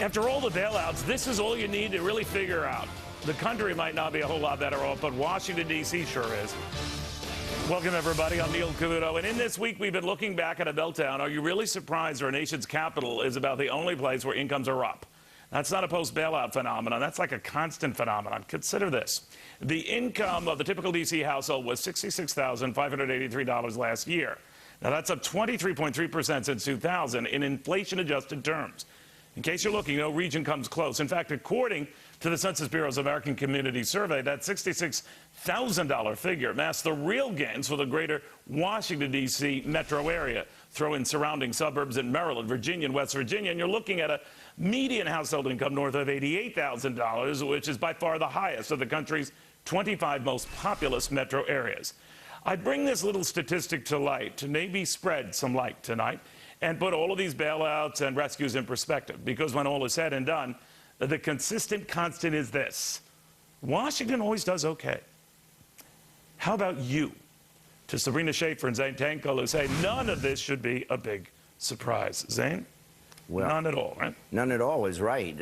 After all the bailouts, this is all you need to really figure out. The country might not be a whole lot better off, but Washington, D.C. sure is. Welcome, everybody. I'm Neil Cavuto. And in this week, we've been looking back at a meltdown. Are you really surprised our nation's capital is about the only place where incomes are up? That's not a post-bailout phenomenon. That's like a constant phenomenon. Consider this. The income of the typical D.C. household was $66,583 last year. Now, that's up 23.3% since 2000 in inflation-adjusted terms. In case you're looking, no region comes close. In fact, according to the Census Bureau's American Community Survey, that $66,000 figure masks the real gains for the greater Washington, D.C. metro area. Throw in surrounding suburbs in Maryland, Virginia, and West Virginia, and you're looking at a median household income north of $88,000, which is by far the highest of the country's 25 most populous metro areas. I bring this little statistic to light to maybe spread some light tonight and put all of these bailouts and rescues in perspective, because when all is said and done, the consistent constant is this: Washington always does okay. How about you? To Sabrina Schaeffer and Zane Tankel, who say none of this should be a big surprise. Zane? Well, none at all, right? None at all is right.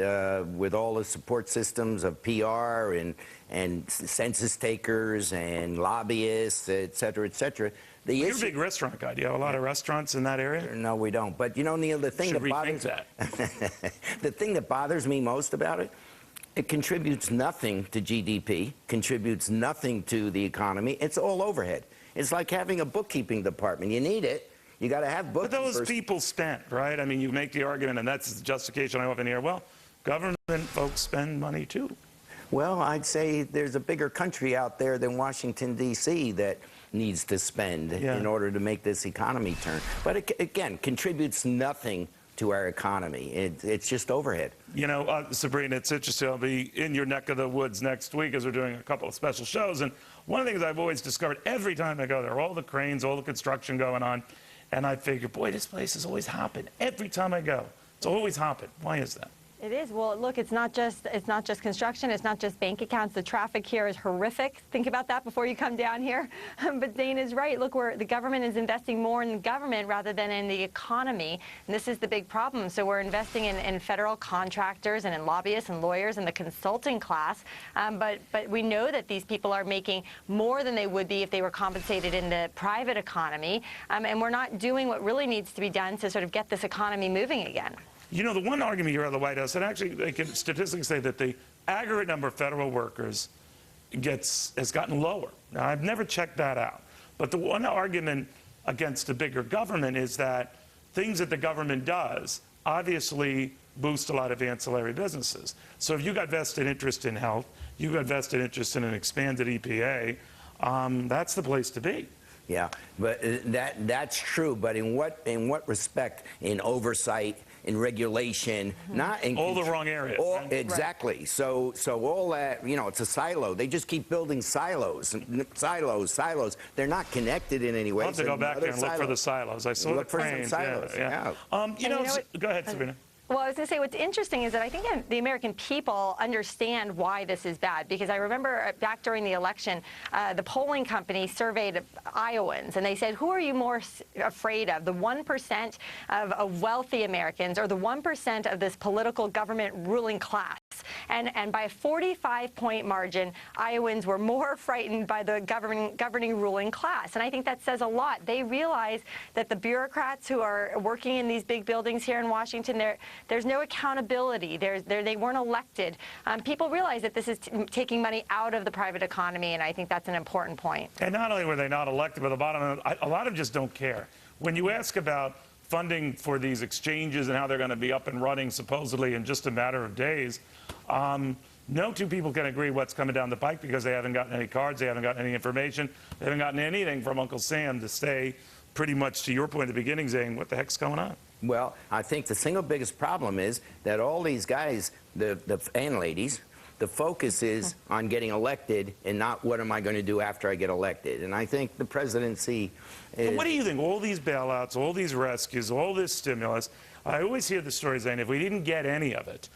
With all the support systems of PR and census takers and lobbyists, et cetera, You're a big restaurant guy. Do you have a lot of restaurants in that area? No, we don't. But you know, Neil, the thing the thing that bothers me most about it, it contributes nothing to GDP, contributes nothing to the economy. It's all overhead. It's like having a bookkeeping department. You need it. You got to have bookkeepers. But those people spent, right? I mean, you make the argument, and that's the justification I often hear. Well, government folks spend money too. Well, I'd say there's a bigger country out there than Washington, D.C. that needs to spend in order to make this economy turn. But it, again, contributes nothing to our economy. It's just overhead. You know, Sabrina, it's interesting. I'll be in your neck of the woods next week as we're doing a couple of special shows. And one of the things I've always discovered every time I go there, all the cranes, all the construction going on, and I figure, boy, this place has always hopping. Every time I go, it's always hopping. Why is that? It is. Well, look, it's not just construction. It's not just bank accounts. The traffic here is horrific. Think about that before you come down here. But Zane is right. Look, the government is investing more in the government rather than in the economy. And this is the big problem. So we're investing in federal contractors and in lobbyists and lawyers and the consulting class. But we know that these people are making more than they would be if they were compensated in the private economy. And we're not doing what really needs to be done to sort of get this economy moving again. You know, the one argument you hear out of the White House, and actually they can statistically say that the aggregate number of federal workers has gotten lower. Now, I've never checked that out. But the one argument against the bigger government is that things that the government does obviously boost a lot of ancillary businesses. So if you got vested interest in health, you got vested interest in an expanded EPA, that's the place to be. Yeah, but that's true. But in what respect? In oversight, in regulation, not in all the wrong areas. Right? Exactly. Right. So all that, you know, it's a silo. They just keep building silos. They're not connected in any way. I'll have to go back there and look for the silos. I saw look the cranes. For some silos. Yeah. Go ahead, Sabrina. Well, I was going to say what's interesting is that I think the American people understand why this is bad, because I remember back during the election, the polling company surveyed Iowans, and they said, who are you more afraid of, the 1% of wealthy Americans or the 1% of this political government ruling class? And by a 45-point margin, Iowans were more frightened by the governing ruling class. And I think that says a lot. They realize that the bureaucrats who are working in these big buildings here in Washington, there's no accountability. They weren't elected. People realize that this is taking money out of the private economy, and I think that's an important point. And not only were they not elected, but the bottom of it, a lot of them just don't care. When you ask about funding for these exchanges and how they're going to be up and running supposedly in just a matter of days, no two people can agree what's coming down the pike, because they haven't gotten any cards, they haven't gotten any information, they haven't gotten anything from Uncle Sam to say, pretty much to your point at the beginning, Zane, what the heck's going on? Well, I think the single biggest problem is that all these guys, and ladies, the focus is on getting elected and not what am I going to do after I get elected. And I think the presidency is... What do you think? All these bailouts, all these rescues, all this stimulus, I always hear the story saying if we didn't get any of it,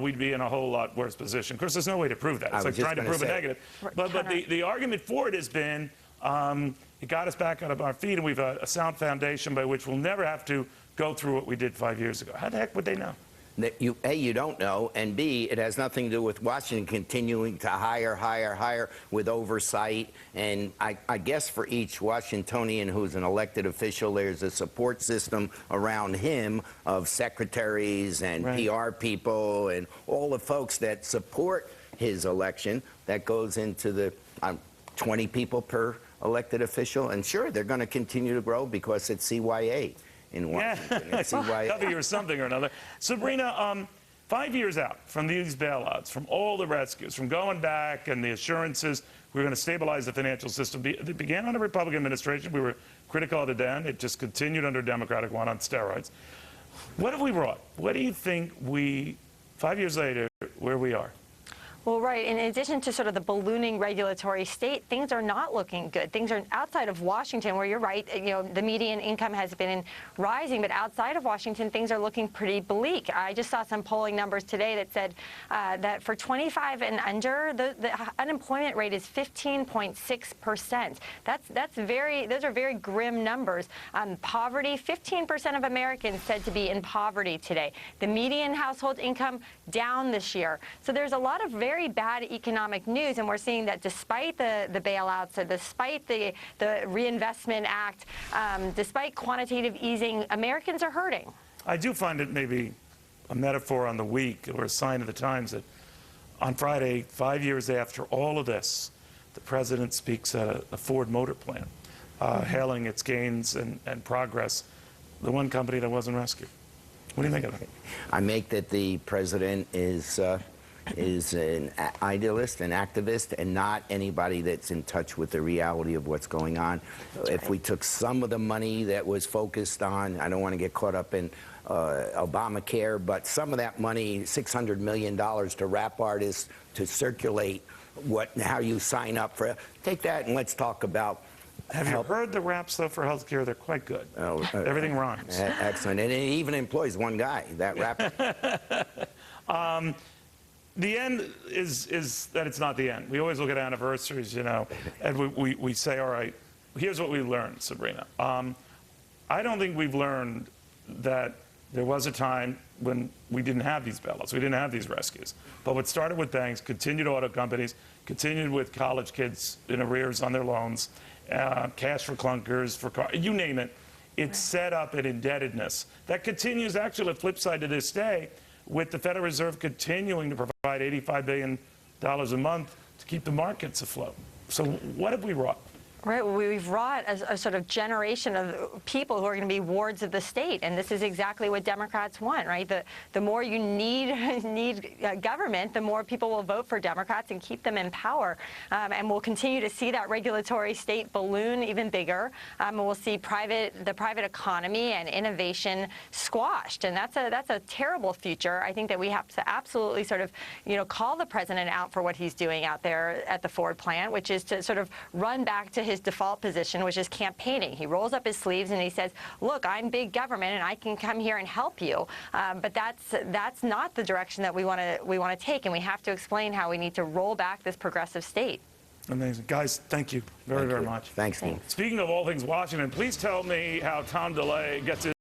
we'd be in a whole lot worse position. Of course, there's no way to prove that. It's like trying to prove a negative. But the argument for it has been it got us back on our feet, and we've a sound foundation by which we'll never have to go through what we did 5 years ago. How the heck would they know? that you don't know, and B, it has nothing to do with Washington continuing to hire with oversight. And I guess for each Washingtonian who's an elected official, there's a support system around him of secretaries and PR people and all the folks that support his election. That goes into the 20 people per elected official. And sure, they're going to continue to grow because it's CYA. In Washington. Yeah, cover you or something or another. Sabrina, 5 years out from these bailouts, from all the rescues, from going back and the assurances we're going to stabilize the financial system. It began under Republican administration. We were critical of it then. It just continued under Democratic one on steroids. What have we brought? What do you think 5 years later, where we are? Well, right. In addition to sort of the ballooning regulatory state, things are not looking good. Things are outside of Washington, where you're right. You know, the median income has been rising, but outside of Washington, things are looking pretty bleak. I just saw some polling numbers today that said that for 25 and under, the unemployment rate is 15.6%. Those are very grim numbers. Poverty, 15% of Americans said to be in poverty today. The median household income down this year. So there's a lot of very bad economic news, and we're seeing that despite the bailouts, or despite the Reinvestment Act, despite quantitative easing, Americans are hurting. I do find it maybe a metaphor on the week or a sign of the times that on Friday, 5 years after all of this, the president speaks at a Ford Motor plant, hailing its gains and progress, the one company that wasn't rescued. What do you think of it? I make that the president is an idealist, an activist, and not anybody that's in touch with the reality of what's going on. If we took some of the money that was focused on, I don't want to get caught up in Obamacare, but some of that money, $600 million to rap artists to circulate how you sign up for, take that and let's talk about. Have you heard the raps, though, for health care? They're quite good. Everything rhymes. Excellent. And it even employs one guy, that rapper. The end is that it's not the end. We always look at anniversaries, you know, and we say, all right, here's what we learned, Sabrina. I don't think we've learned that there was a time when we didn't have these bailouts, we didn't have these rescues. But what started with banks, continued auto companies, continued with college kids in arrears on their loans, cash for clunkers, for cars, you name it. It's set up an indebtedness that continues, actually, the flip side to this day, with the Federal Reserve continuing to provide $85 billion a month to keep the markets afloat. So what have we wrought? Right. Well, we've wrought a sort of generation of people who are going to be wards of the state, and this is exactly what Democrats want, right? The more you need government, the more people will vote for Democrats and keep them in power, and we'll continue to see that regulatory state balloon even bigger, and we'll see the private economy and innovation squashed, and that's a terrible future. I think that we have to absolutely sort of, you know, call the president out for what he's doing out there at the Ford plant, which is to sort of run back to his default position, which is campaigning. He rolls up his sleeves and he says, look, I'm big government and I can come here and help you. But that's not the direction that we want to take, and we have to explain how we need to roll back this progressive state. Amazing. Guys, thank you very much. Thanks, Dean. Speaking of all things Washington, please tell me how Tom DeLay gets his